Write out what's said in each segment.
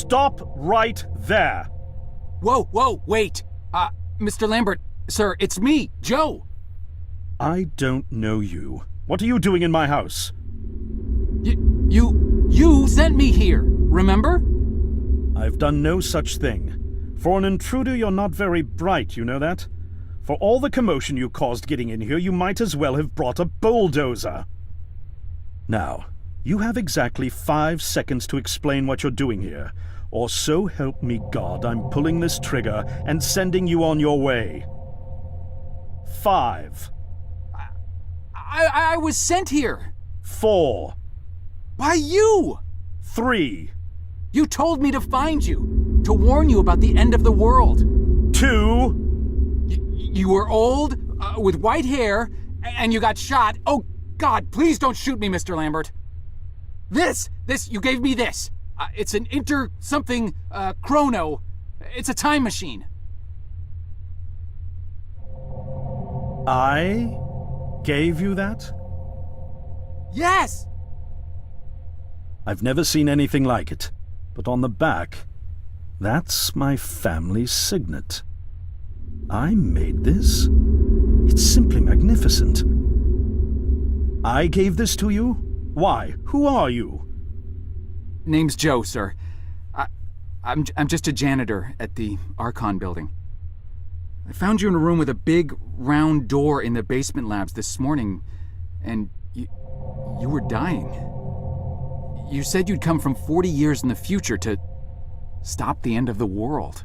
Stop right there! Whoa, wait! Mr. Lambert, sir, it's me, Joe! I don't know you. What are you doing in my house? You sent me here, remember? I've done no such thing. For an intruder, you're not very bright, you know that? For all the commotion you caused getting in here, you might as well have brought a bulldozer. Now, you have exactly 5 seconds to explain what you're doing here, or so help me God, I'm pulling this trigger and sending you on your way. 5. I was sent here. 4. By you! 3. You told me to find you, to warn you about the end of the world. 2. You were old, with white hair, and you got shot. Oh, God, please don't shoot me, Mr. Lambert. This, you gave me this. It's an chrono. It's a time machine. I gave you that? Yes! I've never seen anything like it, but on the back, that's my family's signet. I made this? It's simply magnificent. I gave this to you? Why? Who are you? Name's Joe, sir. I'm just a janitor at the Archon building. I found you in a room with a big, round door in the basement labs this morning, and you were dying. You said you'd come from 40 years in the future to stop the end of the world.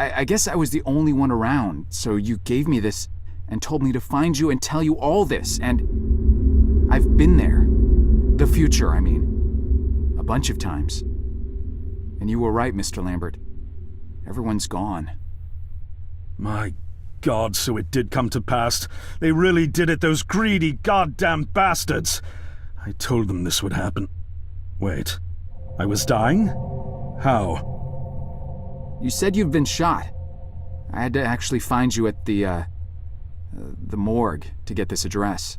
I guess I was the only one around, so you gave me this and told me to find you and tell you all this, and I've been there. The future, I mean. A bunch of times. And you were right, Mr. Lambert. Everyone's gone. My God, so it did come to pass. They really did it, those greedy goddamn bastards. I told them this would happen. Wait, I was dying? How? You said you'd been shot. I had to actually find you at the morgue to get this address.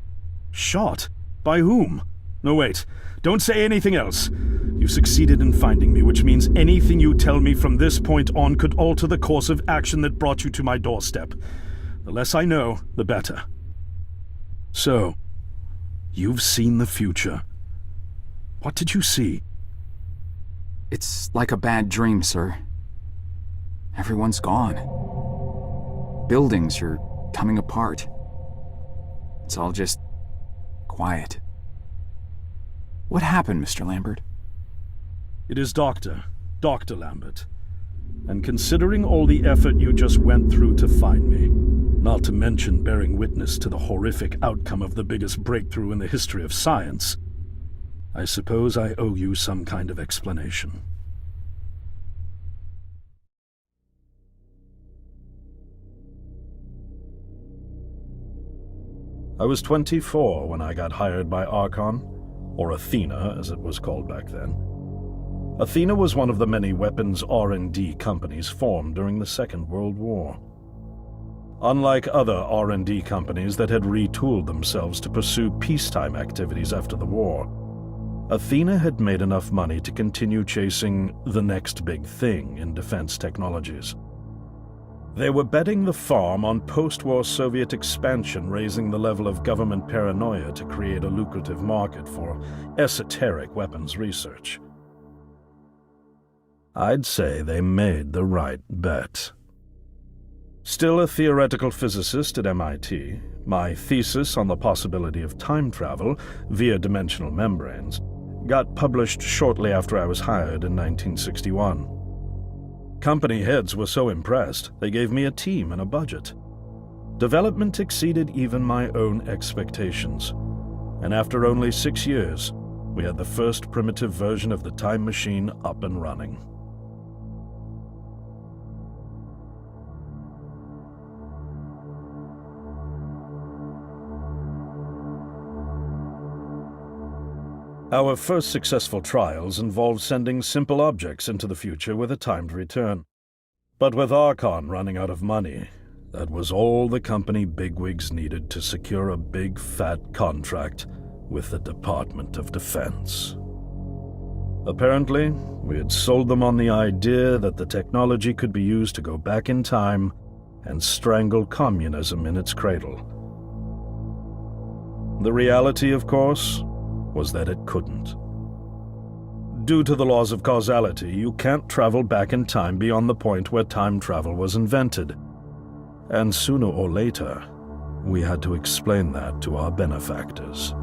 Shot? By whom? No, wait. Don't say anything else. You succeeded in finding me, which means anything you tell me from this point on could alter the course of action that brought you to my doorstep. The less I know, the better. So, you've seen the future. What did you see? It's like a bad dream, sir. Everyone's gone. Buildings are coming apart. It's all just quiet. What happened, Mr. Lambert? It is Dr. Lambert. And considering all the effort you just went through to find me, not to mention bearing witness to the horrific outcome of the biggest breakthrough in the history of science, I suppose I owe you some kind of explanation. I was 24 when I got hired by Archon, or Athena as it was called back then. Athena was one of the many weapons R&D companies formed during the Second World War. Unlike other R&D companies that had retooled themselves to pursue peacetime activities after the war, Athena had made enough money to continue chasing the next big thing in defense technologies. They were betting the farm on post-war Soviet expansion, raising the level of government paranoia to create a lucrative market for esoteric weapons research. I'd say they made the right bet. Still a theoretical physicist at MIT, my thesis on the possibility of time travel via dimensional membranes got published shortly after I was hired in 1961. Company heads were so impressed, they gave me a team and a budget. Development exceeded even my own expectations, and after only 6 years, we had the first primitive version of the time machine up and running. Our first successful trials involved sending simple objects into the future with a timed return. But with Archon running out of money, that was all the company bigwigs needed to secure a big fat contract with the Department of Defense. Apparently, we had sold them on the idea that the technology could be used to go back in time and strangle communism in its cradle. The reality, of course, was that it couldn't. Due to the laws of causality, you can't travel back in time beyond the point where time travel was invented. And sooner or later, we had to explain that to our benefactors.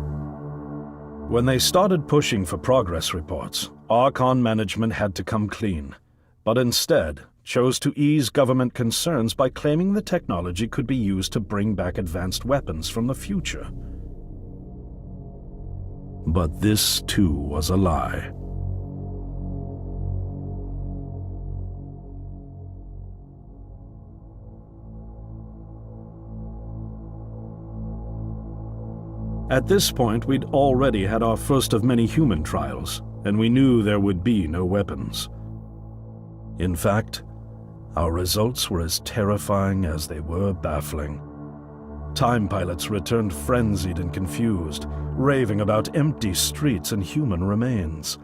When they started pushing for progress reports, Archon management had to come clean, but instead chose to ease government concerns by claiming the technology could be used to bring back advanced weapons from the future. But this too was a lie. At this point, we'd already had our first of many human trials, and we knew there would be no weapons. In fact, our results were as terrifying as they were baffling. Time pilots returned frenzied and confused, raving about empty streets and human remains.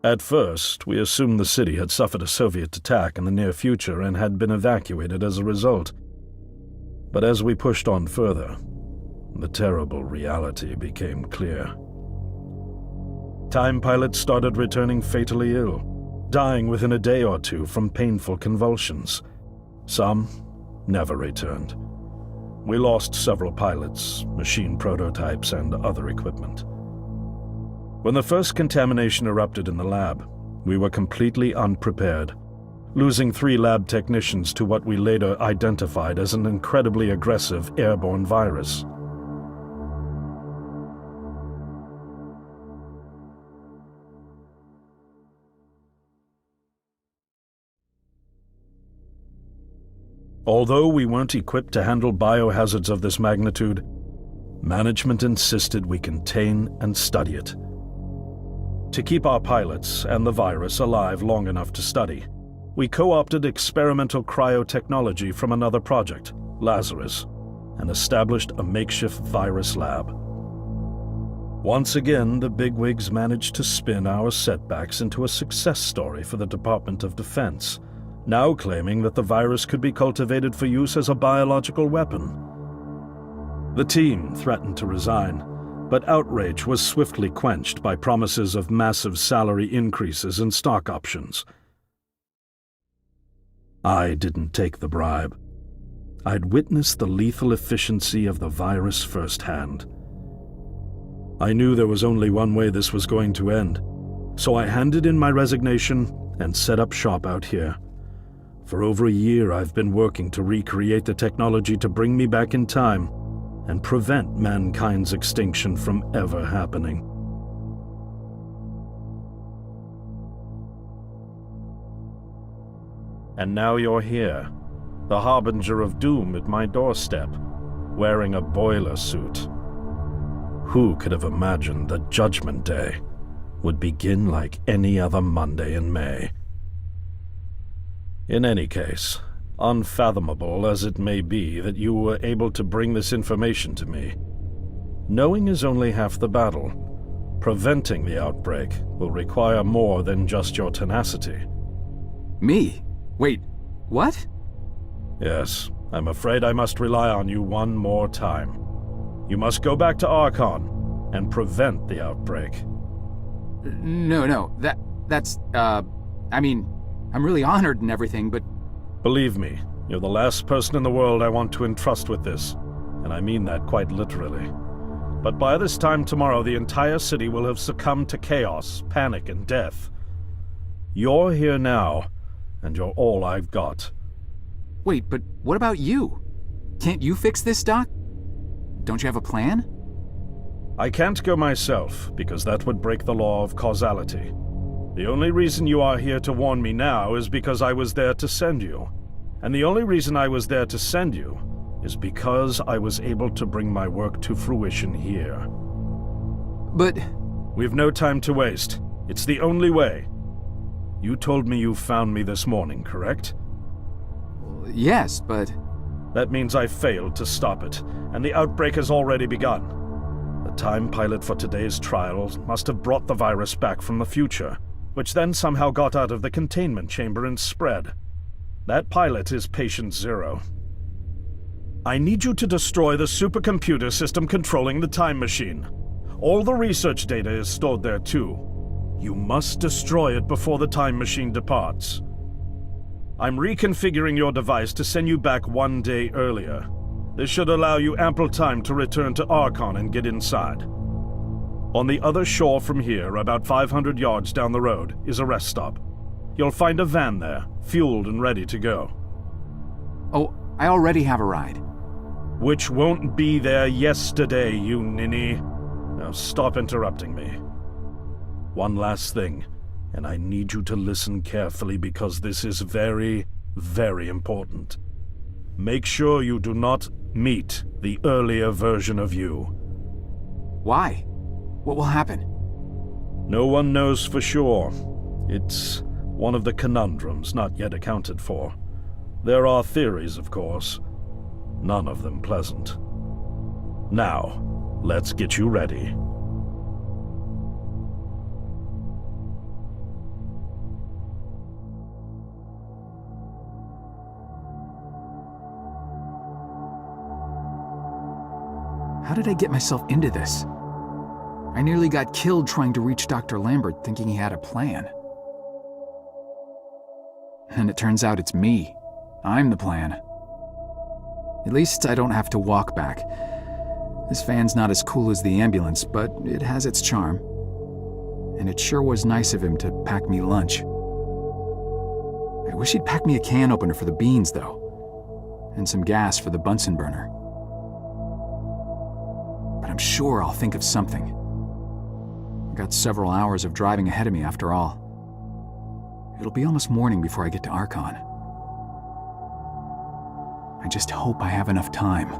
At first, we assumed the city had suffered a Soviet attack in the near future and had been evacuated as a result. But as we pushed on further, the terrible reality became clear. Time pilots started returning fatally ill, dying within a day or two from painful convulsions. Some never returned. We lost several pilots, machine prototypes, and other equipment. When the first contamination erupted in the lab, we were completely unprepared, losing 3 lab technicians to what we later identified as an incredibly aggressive airborne virus. Although we weren't equipped to handle biohazards of this magnitude, management insisted we contain and study it. To keep our pilots and the virus alive long enough to study, we co-opted experimental cryotechnology from another project, Lazarus, and established a makeshift virus lab. Once again, the bigwigs managed to spin our setbacks into a success story for the Department of Defense, now claiming that the virus could be cultivated for use as a biological weapon. The team threatened to resign, but outrage was swiftly quenched by promises of massive salary increases and stock options. I didn't take the bribe. I'd witnessed the lethal efficiency of the virus firsthand. I knew there was only one way this was going to end, so I handed in my resignation and set up shop out here. For over a year, I've been working to recreate the technology to bring me back in time and prevent mankind's extinction from ever happening. And now you're here, the harbinger of doom at my doorstep, wearing a boiler suit. Who could have imagined that Judgment Day would begin like any other Monday in May? In any case, unfathomable as it may be that you were able to bring this information to me, knowing is only half the battle. Preventing the outbreak will require more than just your tenacity. Me? Wait, what? Yes, I'm afraid I must rely on you one more time. You must go back to Archon and prevent the outbreak. No, that's, I mean, I'm really honored and everything, but... Believe me, you're the last person in the world I want to entrust with this, and I mean that quite literally. But by this time tomorrow, the entire city will have succumbed to chaos, panic, and death. You're here now, and you're all I've got. Wait, but what about you? Can't you fix this, Doc? Don't you have a plan? I can't go myself, because that would break the law of causality. The only reason you are here to warn me now is because I was there to send you. And the only reason I was there to send you is because I was able to bring my work to fruition here. But... We've no time to waste. It's the only way. You told me you found me this morning, correct? Yes, but... That means I failed to stop it, and the outbreak has already begun. The The time pilot for today's trial must have brought the virus back from the future, which then somehow got out of the containment chamber and spread. That pilot is Patient Zero. I need you to destroy the supercomputer system controlling the time machine. All the research data is stored there too. You must destroy it before the time machine departs. I'm reconfiguring your device to send you back 1 day earlier. This should allow you ample time to return to Archon and get inside. On the other shore from here, about 500 yards down the road, is a rest stop. You'll find a van there, fueled and ready to go. Oh, I already have a ride. Which won't be there yesterday, you ninny. Now stop interrupting me. One last thing, and I need you to listen carefully because this is very, very important. Make sure you do not meet the earlier version of you. Why? What will happen? No one knows for sure. It's one of the conundrums not yet accounted for. There are theories, of course. None of them pleasant. Now, let's get you ready. How did I get myself into this? I nearly got killed trying to reach Dr. Lambert thinking he had a plan. And it turns out it's me. I'm the plan. At least I don't have to walk back. This van's not as cool as the ambulance, but it has its charm. And it sure was nice of him to pack me lunch. I wish he'd pack me a can opener for the beans, though. And some gas for the Bunsen burner. But I'm sure I'll think of something. I've got several hours of driving ahead of me after all. It'll be almost morning before I get to Archon. I just hope I have enough time.